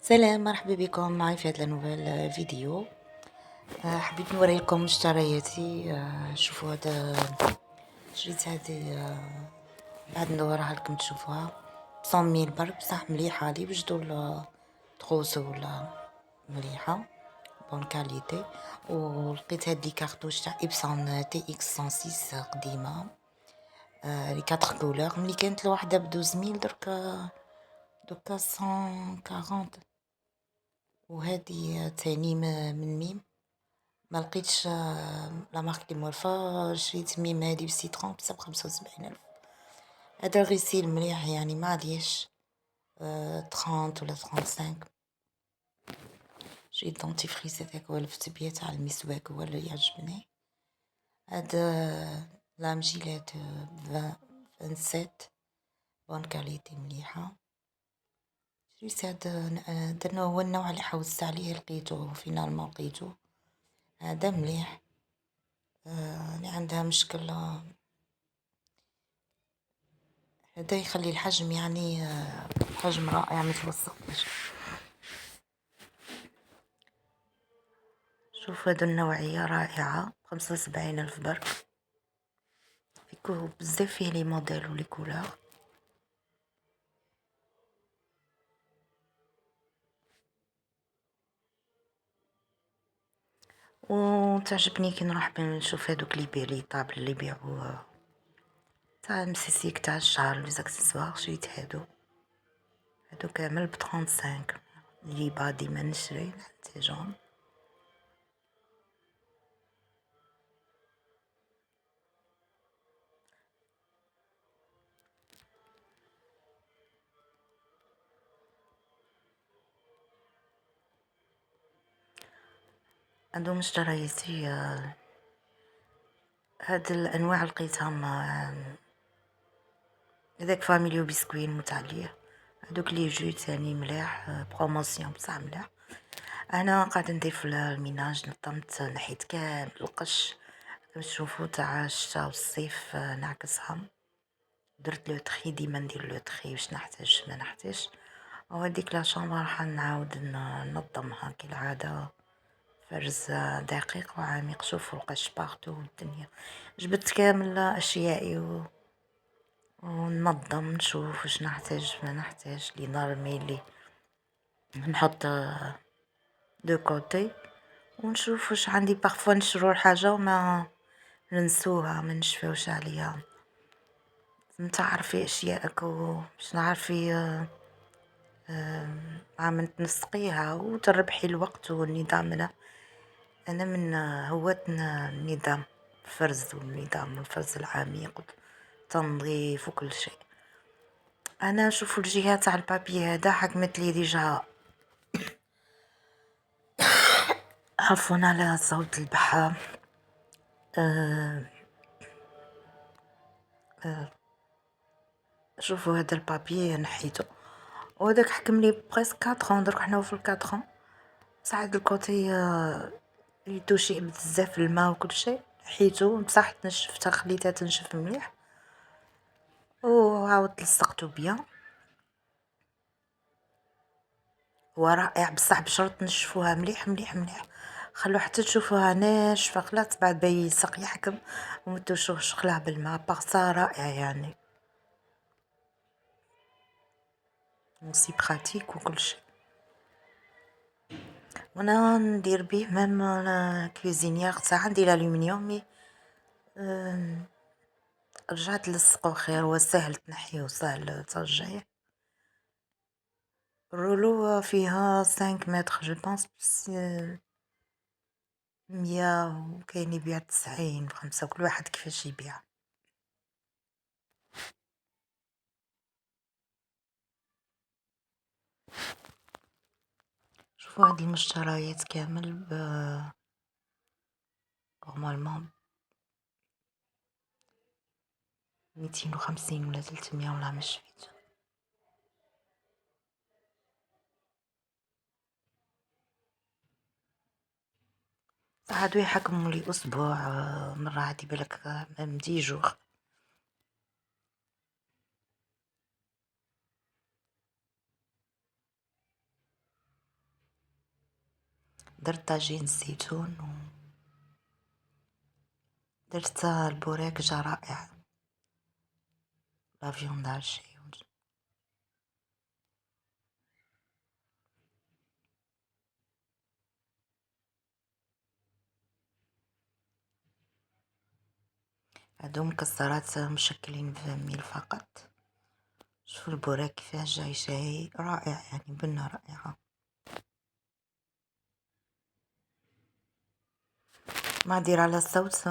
سلام، مرحبا بكم معي في هذا نوفيل فيديو. حبيت نوري لكم مشترياتي. شوفوا هذا، شريت هذه بعد ندورها لكم تشوفوها ب100 برك، بصح مليحة لي وجدوا تخوصو ولا مليحة بون كاليتي. ولقيت هاد لي كارتوش تاع إبسون تي إكس 106 قديمة، لي 4 كولور. ملي كانت الوحدة ب12000 دركا 140. وهذه تاني من ميم، ما لقيتش لا مارك اللي موالفة. شريت ميم هادي بسيترون بصح ب75,000. هذا الغسيل مليح يعني معليش 30 ولا 35. شريت دونتيفريس هذاك هو الفتبية تاع المسواك هو اللي يعجبني. هذا لام جيلات 27 بون كاليتي مليحة. شريت هذا هو النوع اللي حوست عليه لقيته فينالمون لقيته. هذا مليح. اللي عندها مشكلة هذا يخلي الحجم يعني حجم رائع متوسط. شوف هذا النوعية رائعة 75,000 برك. فيكو بزاف فيه لي موديل ولي كولور. وتعجبني كي نروح نشوف هادوك لي بيري طابل اللي يبيعو تاع المسيسيك تاع الشعر لي زاكسسوار. شريت هادو كامل ب35 لي با ديما نشري نحتاجهم. هادو مشترياتي. هاد الانواع لقيتهم هذاك فاميليو بسكوين متعليه. هذوك لي جو تاني مليح بروموسيون بصح مليح. انا قاعده ندير في الميناج، نظمت نحيت كامل القش كما تشوفوا تاع الشتا والصيف نعكسهم. درت لو تخي، ديما ندير لو تخي واش نحتاج ما نحتاج. وهذيك لا شامبر راح نعاود ننظمها كالعاده، فرز دقيق وعميق. شوفوا القش بارتو والدنيا. جبت كامل اشيائي وننظم نشوف واش نحتاج ما نحتاج لي نرمي لي نحط دو كوتي ونشوف واش عندي. بارفوا نشرو الحاجه وما ننسوها ما نشفاوش عليها. تعرفي اشياءك باش نعرفي عم تنسقيها وتربحي الوقت والنظام. انا من هواة النظام الفرز والنظام الفرز العميق والتنظيف وكل شيء. انا شوفوا الجهه تاع البابي هذا حكمت لي ديجا. عفوا على صوت البحر. شوفوا هذا البابي نحيته وهذاك حكم لي بريسك 4 درك حنا في 4 بصح هاد الكوتي يتوشي بزاف الماء وكل شيء. حيته بصح تنشفتها خليتها تنشف مليح وعاودت لصقته بيان. هو رائع بصح بشرط تنشفوها مليح مليح مليح. خلو حتى تشوفوها ناشفه خلاص بعد بيلصق يحكم ومتوشوش خلاه بالماء بارسا رائع يعني سي براتيك وكل شيء. وانا ندير بيه ميم كوزينيير تاع عندي الالومنيوم مي رجعت لصقو خير وسهل تنحيه وسهل ترجعيه. الرولو فيها 5 متر جو بونس بس 100 وكاين يبيع 90 ب5 كل واحد كيفاش يبيع. شوفوا هاد المشتريات كامل نورمالمون 250 ولا 300 ولا مش فيت. هادو يحكموا لي اسبوع مره عادي بالك ميم 10 جوغ. درت طاجين الزيتون ودرت البوراك، جا رائع. لا فيوند هالشي. هادو مكسرات مشكلين بميل فقط. شوفوا البوراك كيفاش جاي شاي رائع، يعني بنة رائعة. ما ندير على الصوت،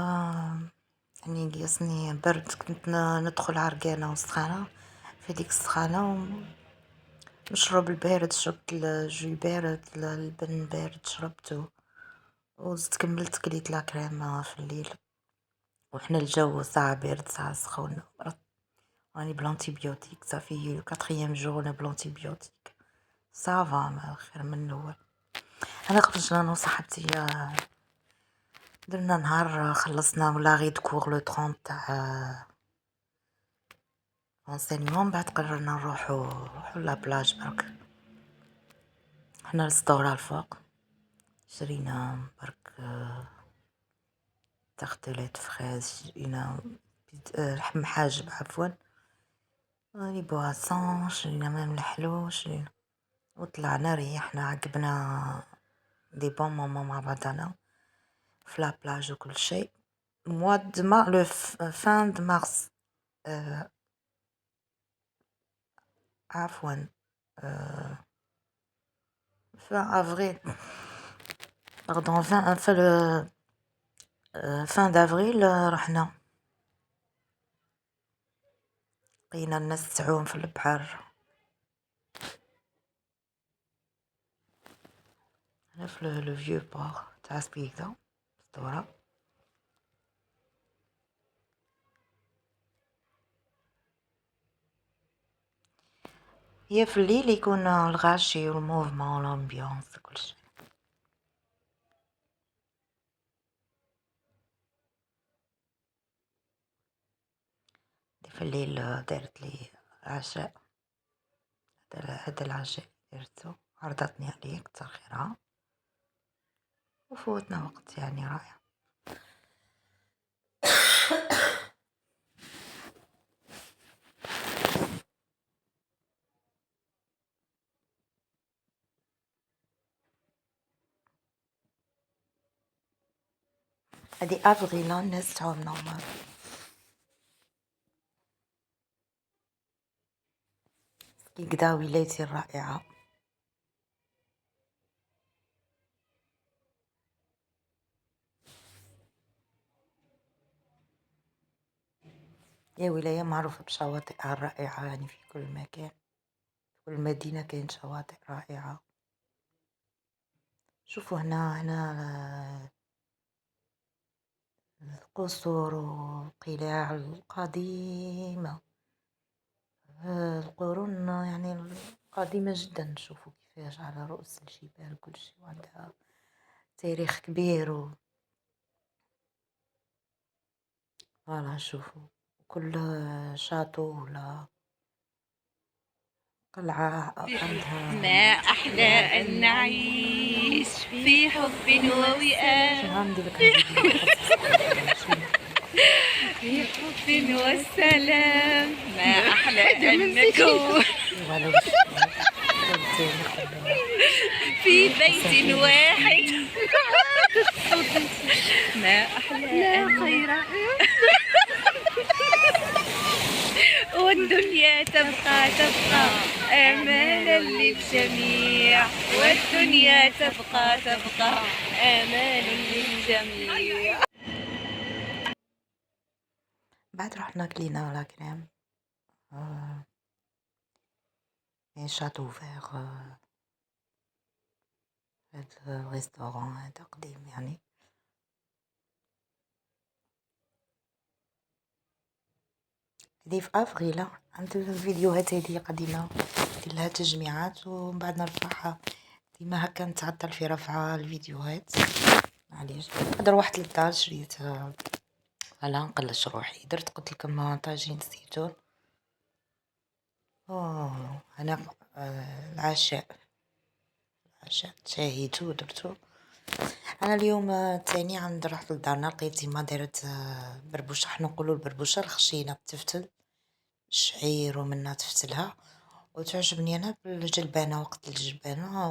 يعني قيسني برد، كنت ندخل عرقانة وسخانة، في ديك السخانة نشرب البارد، شربت الجو بارد، البن بارد شربته، وزدت كملت كليت لا كريم في الليل، وحنا الجو ساعة بارد ساعة سخون. راني بلانتيبيوتيك صافي 4 جور بلانتيبيوتيك، صافا خير من الاول. انا خرجنا انا وصاحبتي، درنا نهار، خلصنا ولا غير كور لو 30 تاع انسينيمون، بعد قررنا نروحو لا بلاج برك. حنا للسطورة الفوق، شرينا برك تختلات فخاز، شرينا لحم حاجب عفوا، لي بواسون، شرينا مام الحلو، شرينا وطلعنا ريحنا، عقبنا دي بون مومون مع بعضنا في لا بلاج وكل شيء. موا دو لو فان دو مارس، عفوا fin avril, pardon, fin d'avril، رحنا لقينا الناس تعوم في البحر. هنا في لو فيو بور تاع سبيكدا سطورة. هي في الليل يكون الغاشي والموفمون والامبيونس كل شيء. في الليل دارت لي عشاء، هذا العشاء درتو، عرضتني عليه كتر خيرها، وفوتنا وقت يعني رائع. هادي افريل الناس تعوم نورمال. كدا ولايتي الرائعة. هي ولاية معروفة بشواطئها الرائعة، يعني في كل مكان، في كل مدينة كاين شواطئ رائعة. شوفوا هنا القصور والقلاع القديمة، القرون يعني القديمة جدا. شوفوا كيفاش على رؤوس الجبال كل شيء، وعندها تاريخ كبير فوالا. شوفوا كل شاطو ولا قلعة عندها. ما أحلى أن نعيش في حب ووئام، في حب والسلام. ما أحلى أن نكون في بيت واحد. ما أحلى أن والدنيا تبقى آمالا للجميع، والدنيا تبقى آمالا للجميع. بعد رحنا كلينا لا كريم، شاتو فيغ، هاد الريستوران هذا قديم يعني. هذه في افريل، عند الفيديوهات هذه قديمة، ندير لها تجميعات ومن بعد نرفعها، ديما هكا نتعطل في رفع الفيديوهات، معليش. هذا روحت للدار شريت، على نقلش روحي، درت قلت لكم طاجين الزيتون. انا العشاء شاهيتو درتو، أنا اليوم تاني عند رحت لدارنا لقيت ديما دارت بربوشة، حنا نقولو البربوشة الخشينة التفتل، الشعير ومنها تفتلها وتعجبني أنا بالجلبانة وقت الجلبانة.